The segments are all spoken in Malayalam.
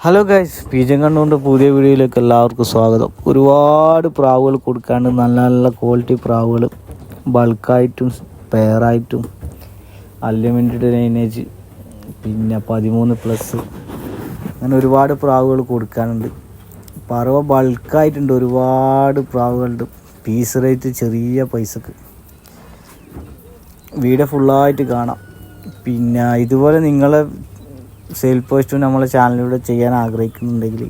ഹലോ ഗൈസ്, പീജൻ കണ്ടുകൊണ്ട് പുതിയ വീഡിയോയിലേക്ക് എല്ലാവർക്കും സ്വാഗതം. ഒരുപാട് പ്രാവുകൾ കൊടുക്കാണ്ട്, നല്ല നല്ല ക്വാളിറ്റി പ്രാവുകൾ ബൾക്കായിട്ടും പെയറായിട്ടും അൺലിമിറ്റഡ് ലൈനേജ് പിന്നെ 13+, അങ്ങനെ ഒരുപാട് പ്രാവുകൾ കൊടുക്കാനുണ്ട്. പറവ ബൾക്കായിട്ടുണ്ട്, ഒരുപാട് പ്രാവുകളുണ്ട്. പീസ് റേറ്റ് ചെറിയ പൈസക്ക്. വീഡിയോ ഫുള്ളായിട്ട് കാണാം. പിന്നെ ഇതുപോലെ നിങ്ങളെ സെയിൽ പോസ്റ്റും നമ്മളെ ചാനലിലൂടെ ചെയ്യാൻ ആഗ്രഹിക്കുന്നുണ്ടെങ്കിൽ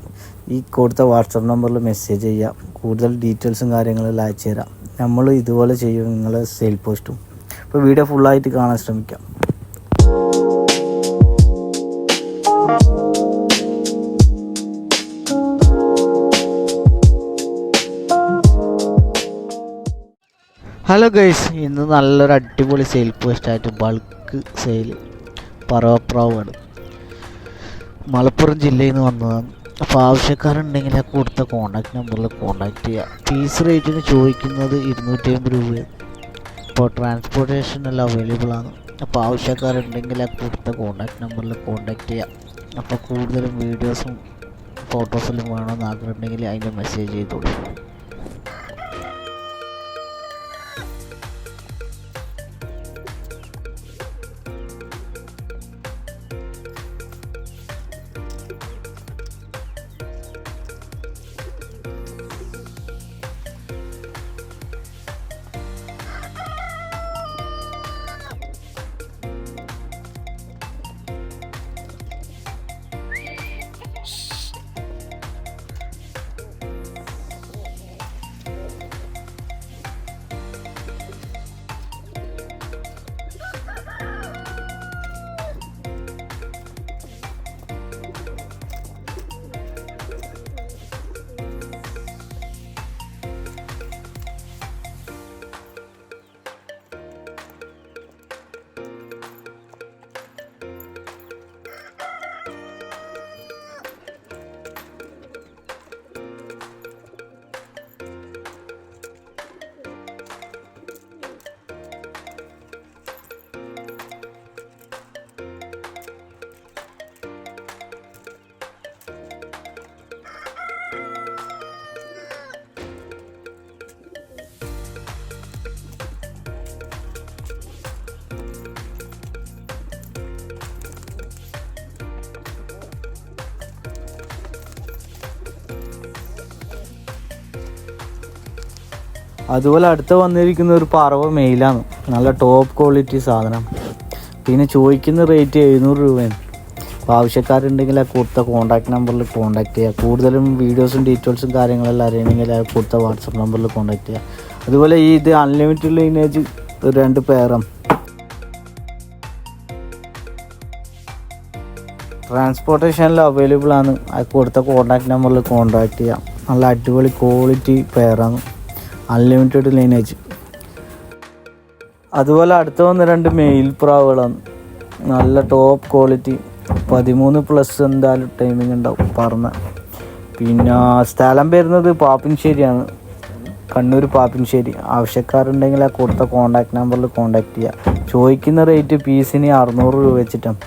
ഈ കൊടുത്ത വാട്സപ്പ് നമ്പറിൽ മെസ്സേജ് ചെയ്യാം. കൂടുതൽ ഡീറ്റെയിൽസും കാര്യങ്ങളെല്ലാം അയച്ചു തരാം. നമ്മൾ ഇതുപോലെ ചെയ്യും നിങ്ങളെ സെയിൽ പോസ്റ്റും. അപ്പോൾ വീഡിയോ ഫുള്ളായിട്ട് കാണാൻ ശ്രമിക്കാം. ഹലോ ഗൈസ്, ഇന്ന് നല്ലൊരു അടിപൊളി സെയിൽ പോസ്റ്റായിട്ട് ബൾക്ക് സെയിൽ പറവപ്രാവാണ്. മലപ്പുറം ജില്ലയിൽ നിന്ന് വന്നതാണ്. അപ്പോൾ ആവശ്യക്കാരുണ്ടെങ്കിൽ ആ കൊടുത്ത കോൺടാക്ട് നമ്പറിൽ കോൺടാക്ട് ചെയ്യുക. പീസ് റേറ്റിന് ചോദിക്കുന്നത് 250 രൂപയാണ്. ഇപ്പോൾ ട്രാൻസ്പോർട്ടേഷൻ എല്ലാം അവൈലബിൾ ആണ്. അപ്പോൾ ആവശ്യക്കാരുണ്ടെങ്കിൽ ആ കൊടുത്ത കോൺടാക്ട് നമ്പറിൽ കോൺടാക്ട് ചെയ്യുക. അപ്പോൾ കൂടുതലും വീഡിയോസും ഫോട്ടോസെല്ലാം വേണമെന്ന് ആഗ്രഹമുണ്ടെങ്കിൽ അതിൻ്റെ മെസ്സേജ് ചെയ്തോളൂ. അതുപോലെ അടുത്ത് വന്നിരിക്കുന്ന ഒരു പറവ മെയിലാണ്. നല്ല ടോപ്പ് ക്വാളിറ്റി സാധനം. പിന്നെ ചോദിക്കുന്ന റേറ്റ് 700 രൂപയാണ്. അപ്പോൾ ആവശ്യക്കാരുണ്ടെങ്കിൽ ആ കൊടുത്ത കോൺടാക്ട് നമ്പറിൽ കോൺടാക്ട് ചെയ്യുക. കൂടുതലും വീഡിയോസും ഡീറ്റെയിൽസും കാര്യങ്ങളെല്ലാം അറിയണമെങ്കിൽ ആ കൊടുത്ത വാട്സപ്പ് നമ്പറിൽ കോൺടാക്ട് ചെയ്യുക. അതുപോലെ ഇത് അൺലിമിറ്റഡ് ലൈനേജ് 2 പേരും ട്രാൻസ്പോർട്ടേഷനിൽ അവൈലബിൾ ആണ്. ആ കൊടുത്ത കോൺടാക്ട് നമ്പറിൽ കോൺടാക്ട് ചെയ്യാം. നല്ല അടിപൊളി ക്വാളിറ്റി പെയറാണ്, അൺലിമിറ്റഡ് ലൈനേജ്. അതുപോലെ അടുത്ത വന്ന 2 മെയിൽ പ്രാവുകളാണ്. നല്ല ടോപ്പ് ക്വാളിറ്റി 13+ എന്തായാലും ടൈമിംഗ് ഉണ്ടാവും പറഞ്ഞ. പിന്നെ സ്ഥലം വരുന്നത് പാപ്പിൻശ്ശേരിയാണ്, കണ്ണൂർ പാപ്പിൻശ്ശേരി. ആവശ്യക്കാരുണ്ടെങ്കിൽ ആ കൊടുത്ത കോൺടാക്ട് നമ്പറിൽ കോൺടാക്ട് ചെയ്യുക. ചോദിക്കുന്ന റേറ്റ് പീസിന് 600 രൂപ വെച്ചിട്ടാണ്.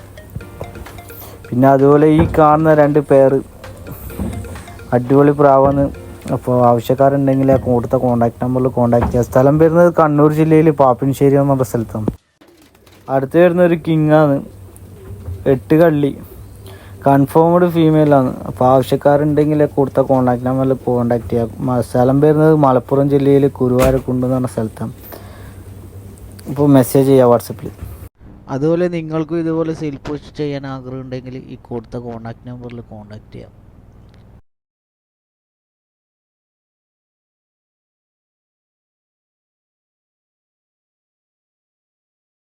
പിന്നെ അതുപോലെ ഈ കാണുന്ന 2 പേർ അടിപൊളി പ്രാവാണ്. അപ്പോൾ ആവശ്യക്കാരുണ്ടെങ്കിൽ ആ കൊടുത്ത കോൺടാക്ട് നമ്പറിൽ കോൺടാക്ട് ചെയ്യുക. സ്ഥലം വരുന്നത് കണ്ണൂർ ജില്ലയിൽ പാപ്പിൻശ്ശേരി എന്നുള്ള സ്ഥലത്താണ്. അടുത്ത് വരുന്ന ഒരു കിങ്ങാണ്, 8 കള്ളി, കൺഫേംഡ് ഫീമെയിലാണ്. അപ്പോൾ ആവശ്യക്കാരുണ്ടെങ്കിൽ കൊടുത്ത കോൺടാക്ട് നമ്പറിൽ കോൺടാക്ട് ചെയ്യുക. സ്ഥലം വരുന്നത് മലപ്പുറം ജില്ലയിൽ കുരുവാരക്കുണ്ട് എന്ന് പറഞ്ഞ സ്ഥലത്താണ്. അപ്പോൾ മെസ്സേജ് ചെയ്യുക വാട്സപ്പിൽ. അതുപോലെ നിങ്ങൾക്കും ഇതുപോലെ സെയിൽ പോസ്റ്റ് ചെയ്യാൻ ആഗ്രഹമുണ്ടെങ്കിൽ ഈ കൊടുത്ത കോൺടാക്ട് നമ്പറിൽ കോൺടാക്ട് ചെയ്യാം.